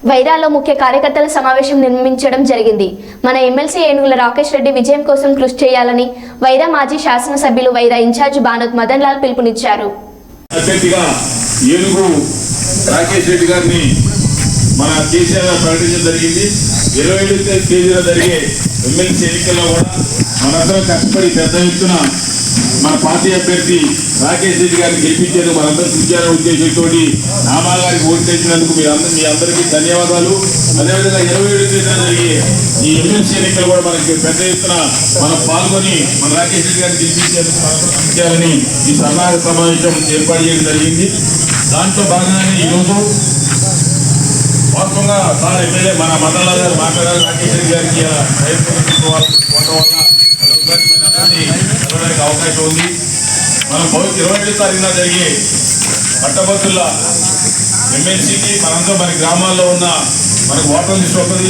వైరాలో ముఖ్య కార్యకర్తల సమావేశం నిర్మించడం జరిగింది. మన ఎమ్మెల్సీ ఏనుగుల రాకేష్ రెడ్డి విజయం కోసం కృషి చేయాలని వైరా మాజీ శాసనసభ్యులు వైరా ఇన్ఛార్జ్ బానోత్ మదన్ లాల్ పిలుపునిచ్చారు. రాకేష్ రెడ్డి గారిని మన కేసీఆర్ ప్రకటించడం జరిగింది. 27 తేదీన జరిగే ఎమ్మెల్సీ ఎన్నికల్లో కూడా మనందరం కష్టపడి పెద్ద ఎత్తున మన పార్టీ అభ్యర్థి రాకేష్ రెడ్డి గారిని గెలిపించేందుకు మనందరం కృషి చేయాలనే ఉద్దేశంతో రామా గారికి ఓటు చేసినందుకు మీ అందరికీ ధన్యవాదాలు. అదేవిధంగా 27 తేదీన జరిగే ఈ ఎమ్మెల్సీ ఎన్నికలు కూడా మనకి పెద్ద ఎత్తున మనం పాల్గొని మన రాకేష్ రెడ్డి గారిని గెలిపించేందుకు మనందరం కృషి చేయాలని ఈ సన్నాహక సమావేశం ఏర్పాటు చేయడం జరిగింది. దాంట్లో భాగంగానే ఈరోజు వాస్తవంగా సార్ ఎమ్మెల్యే మన మదన్ లాల్ గారు మాట్లాడారు. రాకేష్ రెడ్డి గారికి వెళ్ళడానికి అవకాశం ఉంది. మనం 27 తారీఖున జరిగే పట్టభద్రుల ఎమ్మెల్సీకి మనందరం మన గ్రామాల్లో ఉన్న మనకు ఓటర్ లిస్ట్ వస్తుంది.